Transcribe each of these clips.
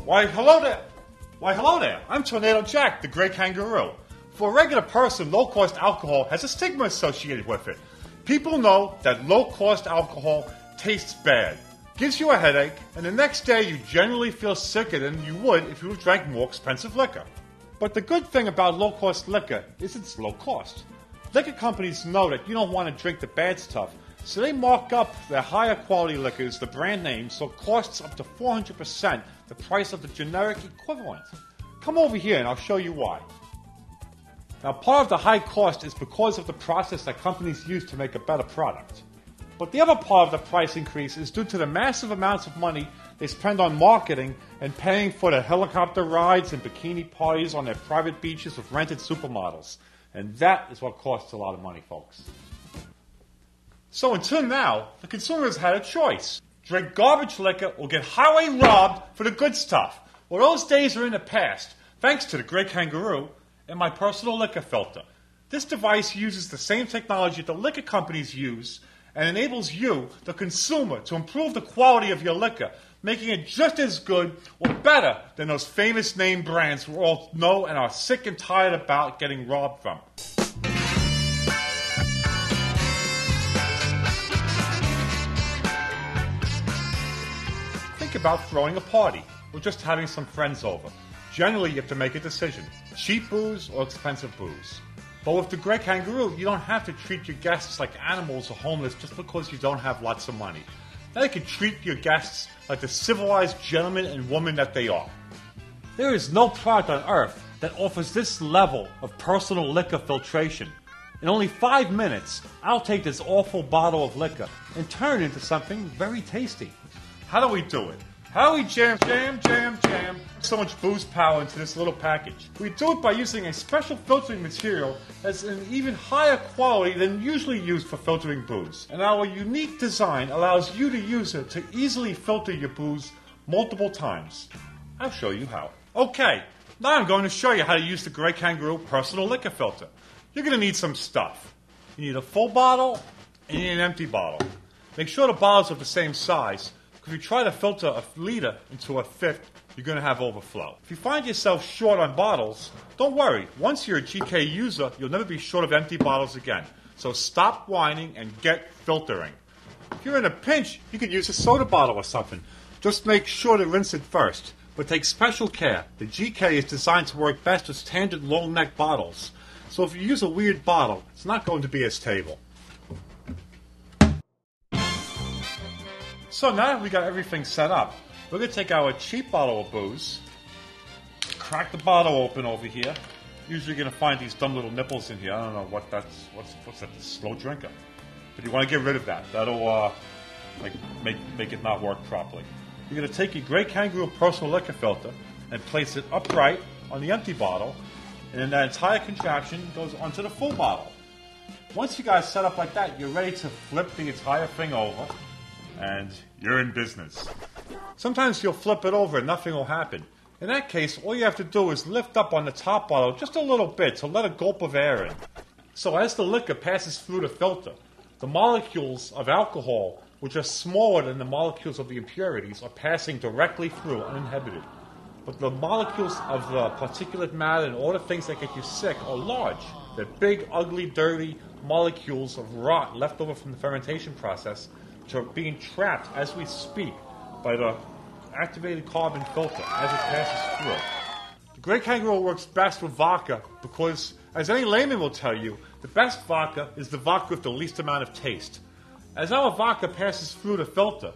Why, hello there. Why, hello there. I'm Tornado Jack, the Great Kangaroo. For a regular person, low-cost alcohol has a stigma associated with it. People know that low-cost alcohol tastes bad, gives you a headache, and the next day you generally feel sicker than you would if you drank more expensive liquor. But the good thing about low-cost liquor is it's low cost. Liquor companies know that you don't want to drink the bad stuff, so they mark up their higher quality liquors, the brand name, so it costs up to 400% the price of the generic equivalent. Come over here and I'll show you why. Now, part of the high cost is because of the process that companies use to make a better product. But the other part of the price increase is due to the massive amounts of money they spend on marketing and paying for the helicopter rides and bikini parties on their private beaches with rented supermodels. And that is what costs a lot of money, folks. So until now, the consumer has had a choice. Drink garbage liquor or get highway robbed for the good stuff. Well, those days are in the past, thanks to the Great Kangaroo and my personal liquor filter. This device uses the same technology the liquor companies use and enables you, the consumer, to improve the quality of your liquor, making it just as good or better than those famous name brands we all know and are sick and tired about getting robbed from. Think about throwing a party or just having some friends over. Generally, you have to make a decision: cheap booze or expensive booze. But with the Great Kangaroo, you don't have to treat your guests like animals or homeless just because you don't have lots of money. Now you can treat your guests like the civilized gentlemen and women that they are. There is no product on earth that offers this level of personal liquor filtration. In only 5 minutes, I'll take this awful bottle of liquor and turn it into something very tasty. How do we do it? How do we jam so much booze power into this little package? We do it by using a special filtering material that's an even higher quality than usually used for filtering booze. And our unique design allows you, the user, to easily filter your booze multiple times. I'll show you how. Okay, now I'm going to show you how to use the Great Kangaroo personal liquor filter. You're going to need some stuff. You need a full bottle and you need an empty bottle. Make sure the bottles are the same size. If you try to filter a liter into a fifth, you're going to have overflow. If you find yourself short on bottles, don't worry. Once you're a GK user, you'll never be short of empty bottles again. So stop whining and get filtering. If you're in a pinch, you could use a soda bottle or something. Just make sure to rinse it first. But take special care. The GK is designed to work best with standard long neck bottles. So if you use a weird bottle, it's not going to be as stable. So now that we got everything set up, we're going to take our cheap bottle of booze, crack the bottle open over here. Usually you're going to find these dumb little nipples in here. I don't know what that's, what's that, slow drinker. But you want to get rid of that. That'll make it not work properly. You're going to take your Great Kangaroo personal liquor filter and place it upright on the empty bottle, and then that entire contraption goes onto the full bottle. Once you guys set up like that, you're ready to flip the entire thing over, and you're in business. Sometimes you'll flip it over and nothing will happen. In that case, all you have to do is lift up on the top bottle just a little bit to let a gulp of air in. So as the liquor passes through the filter, the molecules of alcohol, which are smaller than the molecules of the impurities, are passing directly through uninhibited. But the molecules of the particulate matter and all the things that get you sick are large. They're big, ugly, dirty molecules of rot left over from the fermentation process, which are being trapped as we speak by the activated carbon filter as it passes through. The Great Kangaroo works best with vodka because, as any layman will tell you, the best vodka is the vodka with the least amount of taste. As our vodka passes through the filter,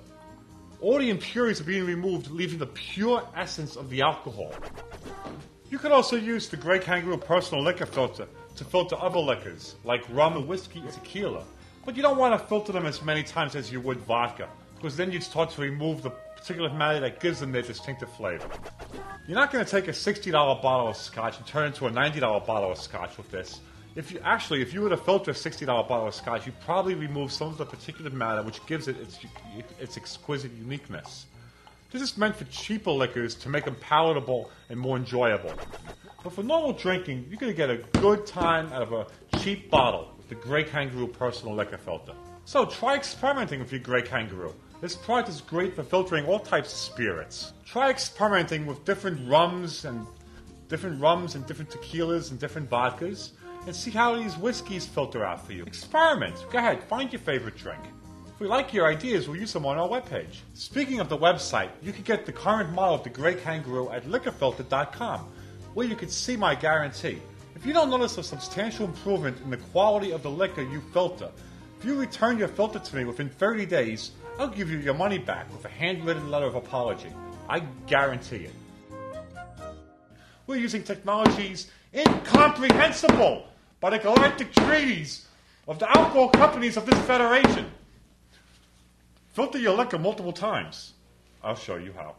all the impurities are being removed, leaving the pure essence of the alcohol. You could also use the Great Kangaroo personal liquor filter to filter other liquors, like rum and whiskey and tequila. But you don't want to filter them as many times as you would vodka, because then you'd start to remove the particulate matter that gives them their distinctive flavor. You're not going to take a $60 bottle of scotch and turn it into a $90 bottle of scotch with this. If you were to filter a $60 bottle of scotch, you'd probably remove some of the particulate matter which gives it its exquisite uniqueness. This is meant for cheaper liquors to make them palatable and more enjoyable. But for normal drinking, you're going to get a good time out of a cheap bottle with the Great Kangaroo personal liquor filter. So try experimenting with your Great Kangaroo. This product is great for filtering all types of spirits. Try experimenting with different rums and different tequilas and different vodkas and see how these whiskeys filter out for you. Experiment. Go ahead, find your favorite drink. If we like your ideas, we'll use them on our webpage. Speaking of the website, you can get the current model of the Grey Kangaroo at liquorfilter.com, where you can see my guarantee. If you don't notice a substantial improvement in the quality of the liquor you filter, if you return your filter to me within 30 days, I'll give you your money back with a handwritten letter of apology. I guarantee it. We're using technologies incomprehensible by the galactic treaties of the alcohol companies of this federation. Filter your liquor multiple times. I'll show you how.